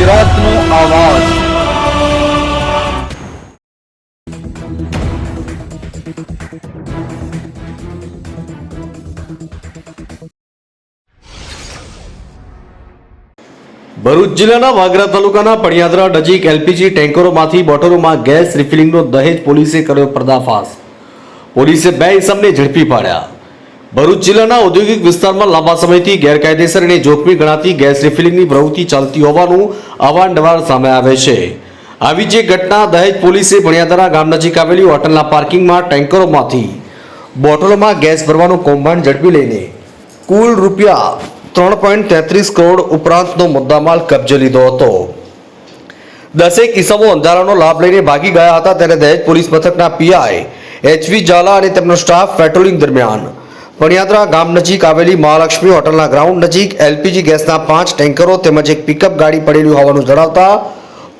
ગુજરાતનો આવાજ। ભરૂચ જિલ્લાના વાગરા તાલુકાના પડિયાદરા નજીક એલપીજી ટેન્કરોમાંથી બોટલોમાં ગેસ રિફિલિંગનો દહેજ પોલીસે કર્યો પર્દાફાશ। પોલીસે 2 ઇસમને ઝડપી પાડ્યા। ભરૂચ જિલ્લાના ઔદ્યોગિક વિસ્તારમાં લાંબા સમયથી ગેરકાયદેસર અને જોખમી ગણાતી ગેસ રિફિલિંગની પ્રવૃત્તિ ચાલતી હોવાનું અવારનવાર સામે આવે છે। આવી જ એક ઘટના દહેજ પોલીસે પડિયાદરા ગામ નજીક આવેલી હોટલના પાર્કિંગમાં ટેન્કરોમાંથી બોટલોમાં ગેસ ભરવાનું કૌભાંડ ઝડપી લઈને કુલ રૂપિયા 3.33 કરોડ ઉપરાંતનો મુદ્દામાલ કબજે લીધો હતો। 10 ઇસમો અંધારાનો લાભ લઈને ભાગી ગયા હતા ત્યારે દહેજ પોલીસ મથકના પીઆઈ એચવી ઝાલા અને તેમનો સ્ટાફ પેટ્રોલિંગ દરમિયાન પડિયાદરા ગામ નજીક આવેલી મહાલક્ષ્મી હોટલના ગ્રાઉન્ડ નજીક એલપીજી ગેસના 5 ટેન્કરો તેમજ એક પિકઅપ ગાડી પડેલી હોવાનું જણાવતા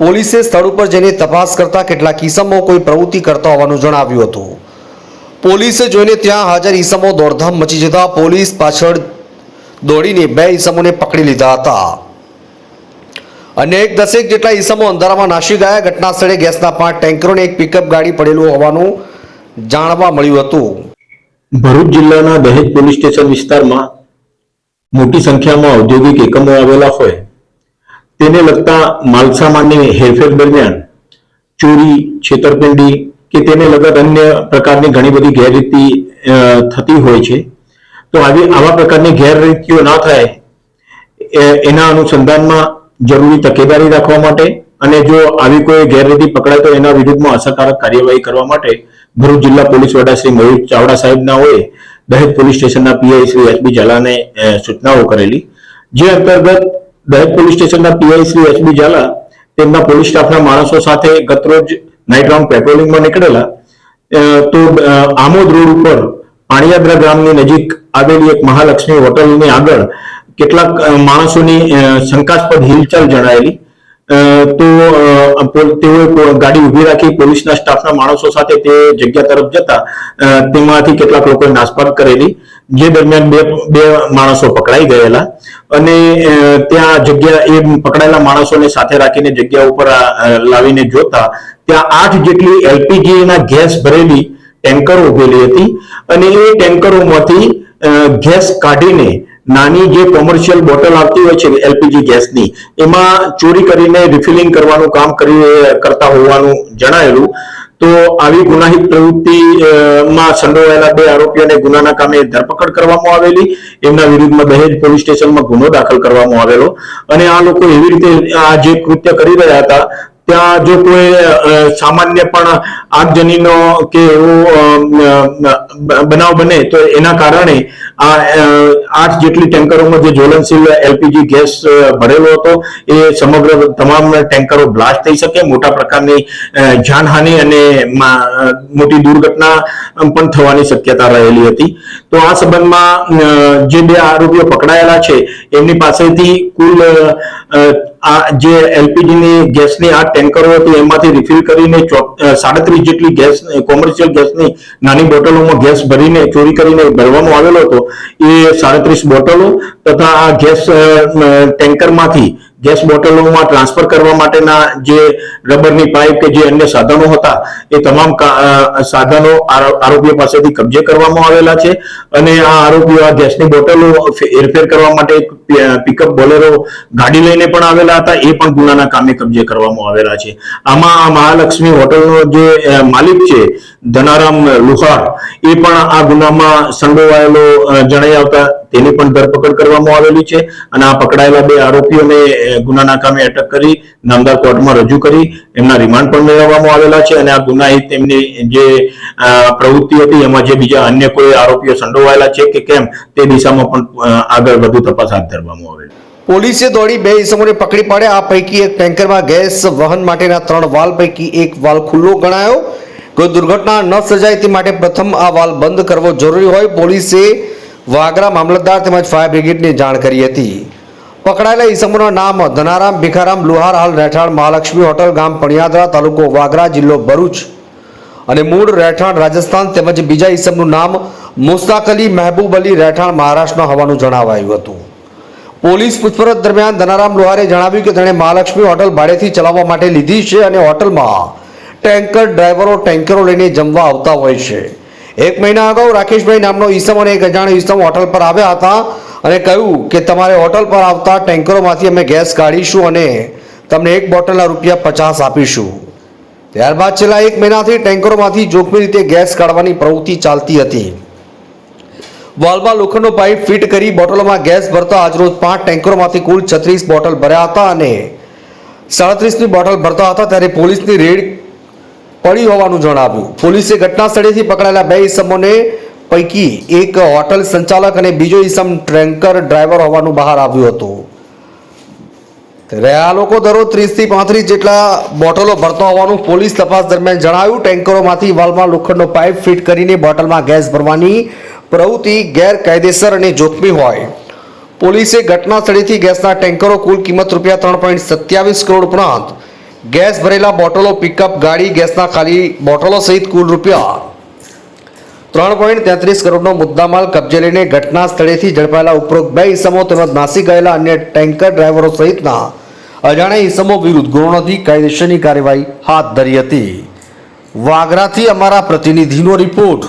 પોલીસે સ્થળ ઉપર જઈને તપાસ કરતા કેટલાક ઇસમો કોઈ પ્રવૃત્તિ કરતા હોવાનું જણાવ્યું હતું। પોલીસે જોઈને ત્યાં હાજર ઇસમો દોડધામ મચી જતા પોલીસ પાછળ દોડીને 2 ઇસમોને પકડી લીધા હતા અને 10 જેટલા ઇસમો અંધારામાં નાસી ગયા। ઘટના સ્થળે ગેસના 5 ટેન્કરોને એક પિકઅપ ગાડી પડેલું હોવાનું જાણવા મળ્યું હતું। ભરૂચ જિલ્લાના દહેજ પોલીસ સ્ટેશન વિસ્તારમાં મોટી સંખ્યામાં ઔદ્યોગિક એકમો આવેલા હોય તેને લગતા માલસામાનની હેરફેર દરમિયાન ચોરી, છેતરપિંડી કે તેને લગત અન્ય પ્રકારની ઘણી બધી ગેરરીતિ થતી હોય છે। તો આવા પ્રકારની ગેરરીતિઓ ના થાય એના અનુસંધાનમાં જરૂરી તકેદારી રાખવા માટે અને જો આવી કોઈ ગેરરીતિ પકડાય તો એના વિરુદ્ધમાં અસરકારક કાર્યવાહી કરવા માટે ભરૂચ જિલ્લા પોલીસ વડા શ્રી મયુર ચાવડા સાહેબનાઓએ દહેજ પોલીસ સ્ટેશનના પીઆઈ શ્રી એચબી ઝાલાને સૂચનાઓ કરેલી, જે અંતર્ગત દહેજ પોલીસ સ્ટેશનના પીઆઈ શ્રી એચબી ઝાલા તેમના પોલીસ સ્ટાફના માણસો સાથે ગતરોજ નાઇટ રાઉન્ડ પેટ્રોલિંગમાં નીકળેલા તો આમોદ રોડ ઉપર પાણીયાદરા ગામની નજીક આવેલી એક મહાલક્ષ્મી હોટલની આગળ કેટલાક માણસોની શંકાસ્પદ હિલચાલ જણાયેલી તો તેઓએ ગાડી ઉભી રાખી પોલીસના સ્ટાફના માણસો સાથે તે જગ્યા તરફ જતા તેમાંથી કેટલાક લોકોએ નાસભાગ કરેલી, જે દરમિયાન બે માણસો પકડાઈ ગયેલા અને ત્યાં જગ્યા એ પકડાયેલા માણસોને સાથે રાખીને જગ્યા ઉપર લાવીને જોતા ત્યાં 8 જેટલી એલપીજી ના ગેસ ભરેલી ટેન્કરો ઉભેલી હતી અને એ ટેન્કરોમાંથી ગેસ કાઢીને નાની જે કોમર્શિયલ બોટલ આવતી હોય છે એલપીજી ગેસની એમાં ચોરી કરીને રિફિલિંગ કરવાનું કામ કરતા હોવાનું જણાયેલું। તો આવી ગુનાહિત પ્રવૃત્તિમાં સંડોવાયેલા 2 આરોપીઓને ગુનાના કામે ધરપકડ કરવામાં આવેલી, એમના વિરુદ્ધમાં દહેજ પોલીસ સ્ટેશનમાં ગુનો દાખલ કરવામાં આવેલો અને આ લોકો એવી રીતે આ જે કૃત્ય કરી રહ્યા હતા ત્યાં જો કોઈ સામાન્ય પણ આગજનીનો કે એવો બનાવ બને તો એના કારણે આ 8 જેટલી ટેન્કરોમાં જે જ્વલનશીલ એલપીજી ગેસ ભરેલો હતો એ સમગ્ર તમામ ટેન્કરો બ્લાસ્ટ થઈ શકે, મોટા પ્રકારની જાનહાનિ અને મોટી દુર્ઘટના પણ થવાની શક્યતા રહેલી હતી। તો આ સંબંધમાં જે 2 આરોપીઓ પકડાયેલા છે એમની પાસેથી કુલ આ જે એલપીજીની ગેસની 8 ટેન્કરો હતી એમાંથી રિફિલ કરીને 37 જેટલી ગેસ કોમર્શિયલ ગેસની નાની બોટલોમાં ગેસ ભરીને ચોરી કરીને ભરવામાં આવેલો હતો। એ 37 બોટલો તથા આ ગેસ ટેન્કરમાંથી ગેસ બોટલોમાં ટ્રાન્સફર કરવા માટેના જે રબરની પાઇપ કે જે અન્ય સાધનો હતા એ તમામ સાધનો આરોપીઓ પાસેથી કબજે કરવામાં આવેલા છે અને આ આરોપીઓ આ ગેસની બોટલો હેરફેર કરવા માટે પિકઅપ બોલેરો ગાડી લઈને પણ આવેલા હતા, એ પણ ગુનાના કામે કબજે કરવામાં આવેલા છે। આમાં મહાલક્ષ્મી હોટલનો જે માલિક છે ધનારામ લુહાર એ પણ આ ગુનામાં સંડોવાયેલો જણાઈ આવતા તેની પણ ધરપકડ કરવામાં આવેલી છે અને આ પકડાયેલા 2 આરોપીઓને ગુનાના કામે અટક કરી નામદાર કોર્ટમાં રજૂ કરી એમના રિમાન્ડ પણ મેળવવામાં આવેલા છે અને આ ગુનાહિત એમની જે પ્રવૃત્તિ હતી એમાં જે બીજા અન્ય કોઈ આરોપીઓ સંડોવાયેલા છે કે કેમ તે દિશામાં પણ આગળ વધુ તપાસ હાથ ધરવામાં આવેલી। પોલીસે દોડી 2 ઇસમોને પકડી પાડ્યા। આ પૈકી એક ટેન્કરમાં ગેસ વહન માટેના 3 વાલ્વ પૈકી એક વાલ્વ ખુલ્લો ગણાયો। કોઈ દુર્ઘટના ન સર્જાય તે માટે પ્રથમ આ વાલ્વ બંધ કરવો જરૂરી હોય પોલીસે વાગરા મામલતદાર તેમજ ફાયર બ્રિગેડને જાણ કરી હતી। પકડાયેલા ઇસમોના નામ ધનારામ ભીખારામ લુહાર, હાલ રહેઠાણ મહાલક્ષ્મી હોટલ, ગામ પડિયાદરા, તાલુકો વાગરા, જિલ્લો ભરૂચ અને મૂળ રહેઠાણ રાજસ્થાન તેમજ બીજા ઇસમનું નામ મુસ્તાક અલી મહેબૂબ અલી, રહેઠાણ મહારાષ્ટ્રના હોવાનું જણાવાયું હતું। પોલીસ પૂછપરછ દરમિયાન ધનારામ લોહારે જણાવ્યું કે તેણે મહાલક્ષ્મી હોટલ ભાડેથી ચલાવવા માટે લીધી છે અને હોટલમાં ટેન્કર ડ્રાઈવરો ટેન્કરો લઈને જમવા આવતા હોય છે. 1 મહિના અગાઉ રાકેશભાઈ નામનો ઈસમ અને એક અજાણ્યો ઈસમ હોટલ પર આવ્યા હતા અને કહ્યું કે તમારે હોટલ પર આવતા ટેન્કરોમાંથી અમે ગેસ કાઢીશું અને તમને 1 બોટલના ₹50 આપીશું. ત્યારબાદ છેલ્લા 1 મહિનાથી ટેન્કરોમાંથી જોખમી રીતે ગેસ કાઢવાની પ્રવૃત્તિ ચાલતી હતી. વાલ્વમાં લોખંડનો પાઇપ ફિટ કરી બોટલોમાં ગેસ ભરતા આજરોજ 5 ટેન્કરોમાંથી કુલ 36 બોટલ ભર્યા હતા અને 37ની બોટલ ભરતા હતા ત્યારે પોલીસની રેડ પડી હોવાનું જણાવ્યું. પોલીસે ઘટના સ્થળેથી પકડાયેલા 2 ઈસમોને પૈકી એક હોટલ સંચાલક અને બીજો ઈસમ ટેન્કર ડ્રાઈવર હોવાનું બહાર આવ્યું હતું. ત્યારે આ લોકો દરરોજ 30 થી 35 જેટલા બોટલો ભરતા હોવાનું પોલીસ તપાસ દરમિયાન જણાવ્યું. ટેન્કરોમાંથી વાલ્વમાં લોખંડનો પાઇપ ફિટ કરીને બોટલમાં ગેસ ભરવાની પ્રવૃત્તિ ગેરકાયદેસર અને જોખમી હોય. પોલીસે ઘટના સ્થળેથી ગેસના ટેન્કરો કુલ કિંમત ₹3.27 કરોડ ઉપરાંત ગેસ ભરેલા બોટલો, પિકઅપ ગાડી, ગેસના ખાલી બોટલો સહિત કુલ ₹3.33 કરોડનો મુદ્દામાલ કબજે લઈને ઘટના સ્થળેથી ઝડપાયેલા ઉપરોક્ત 2 ઈસમો તેમજ નાસી ગયેલા અન્ય ટેન્કર ડ્રાઈવરો સહિતના અજાણ્યા ઈસમો વિરુદ્ધ ગુનો નોંધી કાયદેસરની કાર્યવાહી હાથ ધરી હતી. વાગરાથી અમારા પ્રતિનિધિનો રિપોર્ટ.